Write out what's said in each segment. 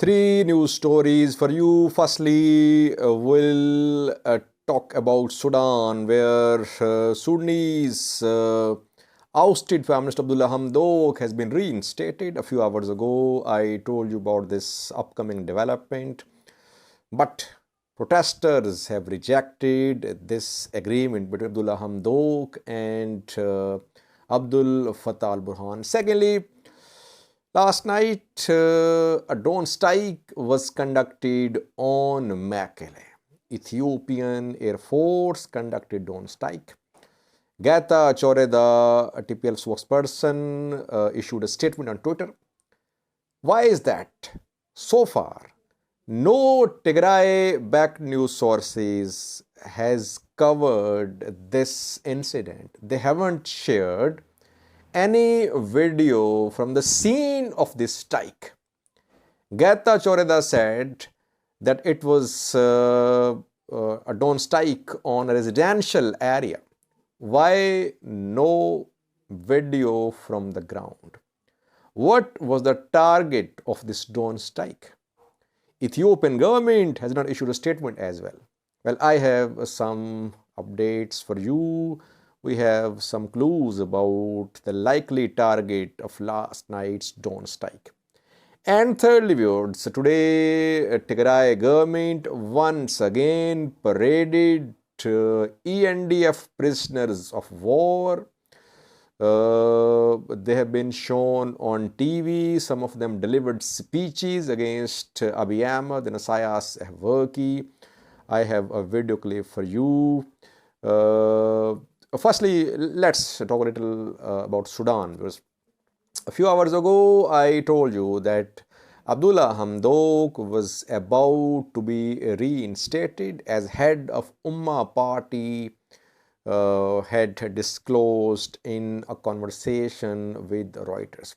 Three news stories for you. Firstly, we'll talk about Sudan, where Sudanese ousted Prime Minister Abdullah Hamdok has been reinstated. A few hours ago, I told you about this upcoming development. But protesters have rejected this agreement between Abdullah Hamdok and Abdul Fattah al-Burhan. Secondly, last night, a drone strike was conducted on Mekelle. Ethiopian Air Force conducted drone strike. Gata Choreda, a TPL spokesperson, issued a statement on Twitter. Why is that? So far, no Tigray-backed news sources has covered this incident. They haven't shared any video from the scene of this strike. Gata Choreda said that it was a drone strike on a residential area. Why no video from the ground? What was the target of this drone strike? Ethiopian government has not issued a statement as well. Well, I have some updates for you. We have some clues about the likely target of last night's drone strike. And thirdly, viewers, today Tigray government once again paraded ENDF prisoners of war. They have been shown on TV. Some of them delivered speeches against Abiy Ahmed and Isaias Afwerki. I have a video clip for you. Firstly, let's talk a little about Sudan. Because a few hours ago, I told you that Abdullah Hamdok was about to be reinstated as head of Ummah party, had disclosed in a conversation with Reuters.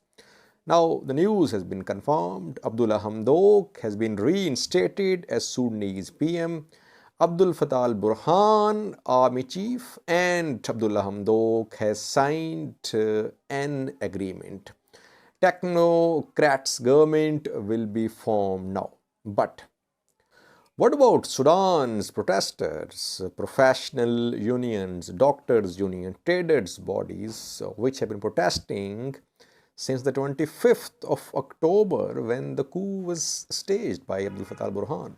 Now, the news has been confirmed. Abdullah Hamdok has been reinstated as Sudanese PM. Abdul Fattah al-Burhan, army chief, and Abdullah Hamdok has signed an agreement. Technocrats government will be formed now. But what about Sudan's protesters, professional unions, doctors' union, traders' bodies, which have been protesting since the 25th of October when the coup was staged by Abdul Fattah al-Burhan?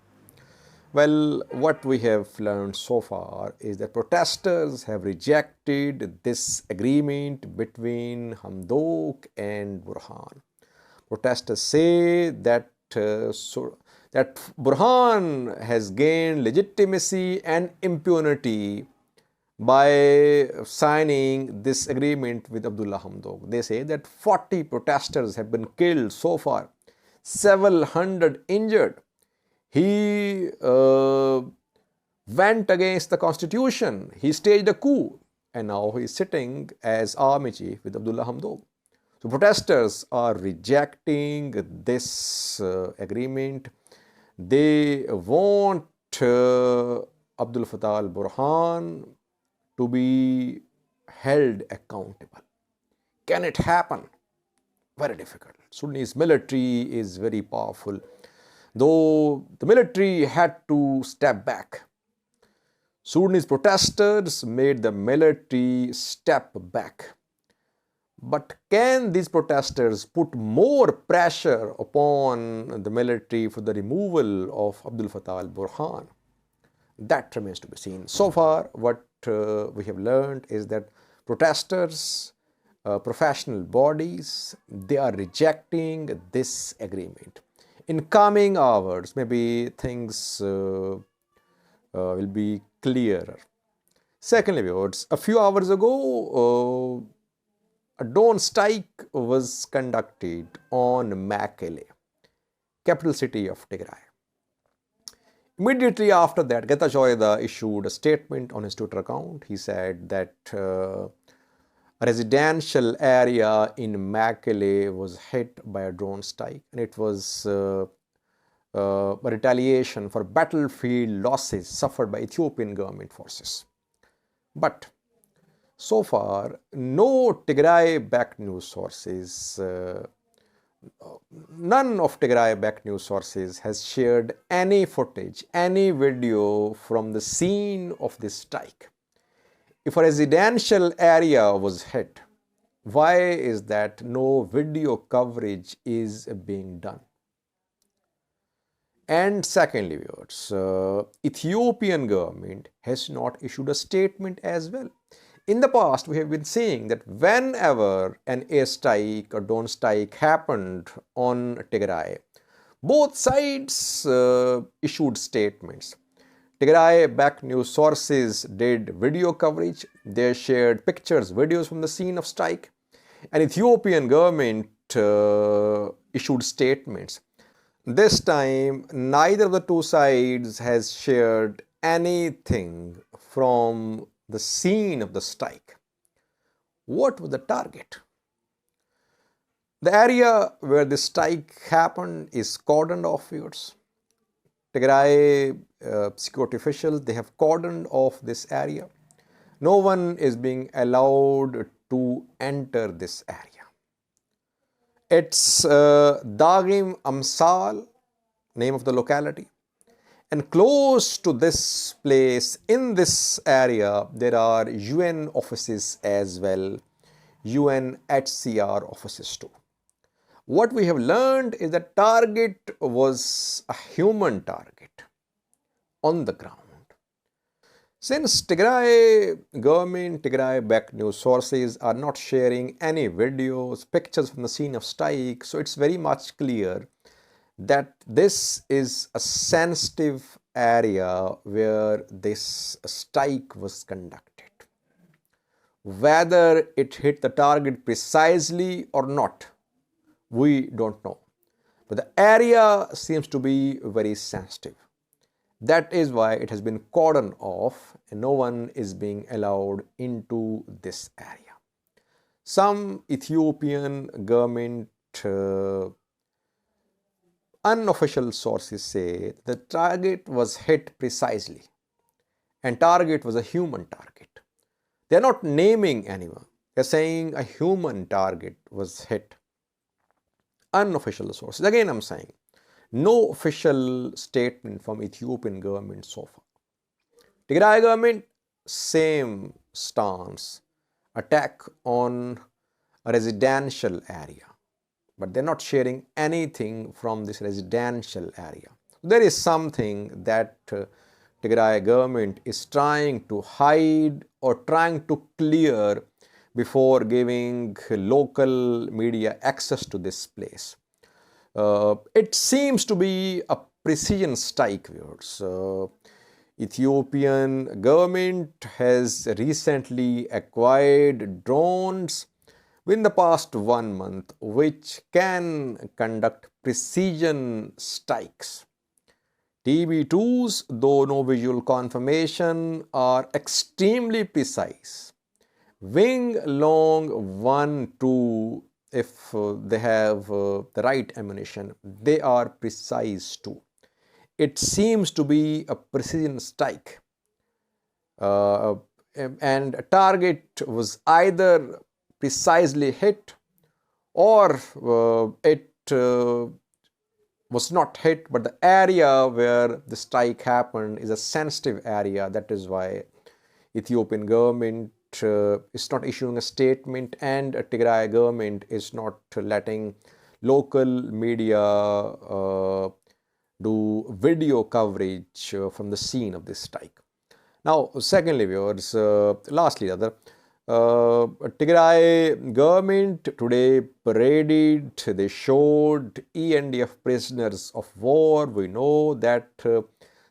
Well, what we have learned so far is that protesters have rejected this agreement between Hamdok and Burhan. Protesters say that Burhan has gained legitimacy and impunity by signing this agreement with Abdullah Hamdok. They say that 40 protesters have been killed so far, several hundred injured. He went against the constitution. He staged a coup. And now he is sitting as army chief with Abdullah Hamdok. So protesters are rejecting this agreement. They want Abdul Fattah al-Burhan to be held accountable. Can it happen? Very difficult. Sudanese military is very powerful. Though the military had to step back. Sudanese protesters made the military step back. But can these protesters put more pressure upon the military for the removal of Abdul Fattah al-Burhan? That remains to be seen. So far, what we have learned is that protesters, professional bodies, they are rejecting this agreement. In coming hours, maybe things will be clearer. Secondly, viewers, a few hours ago, a drone strike was conducted on Mekelle, capital city of Tigray. Immediately after that, Gata Choreda issued a statement on his Twitter account. He said that a residential area in Mekelle was hit by a drone strike, and it was a retaliation for battlefield losses suffered by Ethiopian government forces. But so far, no Tigray-backed news sources None of Tigray-backed news sources has shared any footage, any video from the scene of this strike. If a residential area was hit, why is that no video coverage is being done? And secondly, viewers, Ethiopian government has not issued a statement as well. In the past, we have been seeing that whenever an airstrike or drone strike happened on Tigray, both sides issued statements. Tigray-backed news sources did video coverage. They shared pictures, videos from the scene of strike. And Ethiopian government issued statements. This time, neither of the two sides has shared anything from the scene of the strike. What was the target? The area where the strike happened is cordoned off, viewers. Tigray security officials, they have cordoned off this area. No one is being allowed to enter this area. It's Dagim Amsal, name of the locality. And close to this place, in this area, there are UN offices as well, UNHCR offices too. What we have learned is that target was a human target on the ground. Since Tigray government, Tigray-backed news sources are not sharing any videos, pictures from the scene of strike, so it's very much clear that this is a sensitive area where this strike was conducted. Whether it hit the target precisely or not, we don't know. But the area seems to be very sensitive. That is why it has been cordoned off and no one is being allowed into this area. Some Ethiopian government unofficial sources say the target was hit precisely and target was a human target. They are not naming anyone. They are saying a human target was hit. Unofficial sources. Again, I'm saying no official statement from Ethiopian government so far. Tigray government, same stance. Attack on a residential area. But they're not sharing anything from this residential area. There is something that Tigray government is trying to hide or trying to clear before giving local media access to this place. It seems to be a precision strike, viewers. Ethiopian government has recently acquired drones within the past 1 month which can conduct precision strikes. TB2s, though no visual confirmation, are extremely precise. Wing long 1, 2, if they have the right ammunition, they are precise too. It seems to be a precision strike. And a target was either precisely hit or it was not hit, but the area where the strike happened is a sensitive area. That is why Ethiopian government is not issuing a statement and Tigray government is not letting local media do video coverage from the scene of this strike. Now, secondly, viewers, lastly, Tigray government today paraded, they showed ENDF prisoners of war. We know that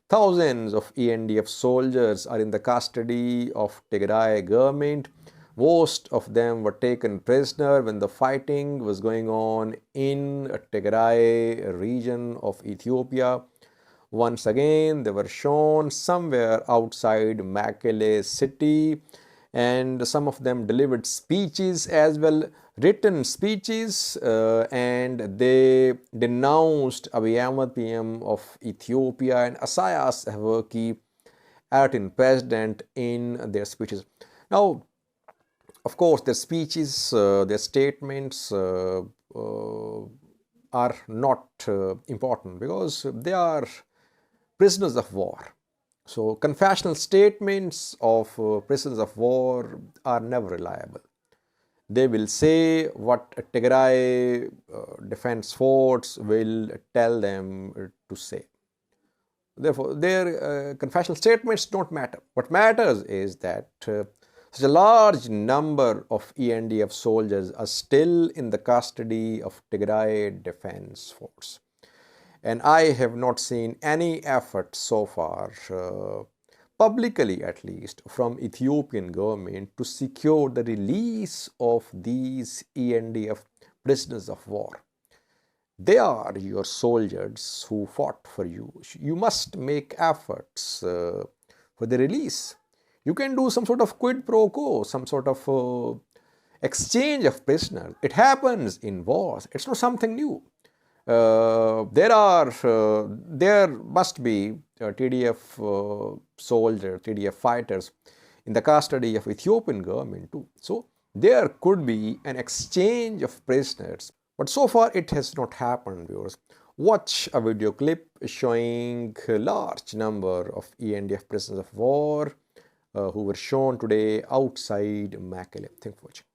thousands of ENDF soldiers are in the custody of Tigray government. Most of them were taken prisoner when the fighting was going on in Tigray region of Ethiopia. Once again, they were shown somewhere outside Mekelle city, and some of them delivered speeches as well, written speeches, and they denounced Abiy Ahmed, PM of Ethiopia, and Isaias Afwerki, Eritrean president, in their speeches. Now, of course, their speeches, their statements are not important because they are prisoners of war. So confessional statements of prisoners of war are never reliable. They will say what Tigray defense force will tell them to say. Therefore, their confessional statements don't matter. What matters is that such a large number of ENDF soldiers are still in the custody of Tigray Defense Force. And I have not seen any effort so far, publicly at least, from Ethiopian government to secure the release of these ENDF prisoners of war. They are your soldiers who fought for you. You must make efforts for the release. You can do some sort of quid pro quo, some sort of exchange of prisoners. It happens in wars. It's not something new. There must be TDF soldiers, TDF fighters in the custody of Ethiopian government too. So there could be an exchange of prisoners. But so far it has not happened, viewers. Watch a video clip showing a large number of ENDF prisoners of war who were shown today outside Mekelle. Thank you for watching.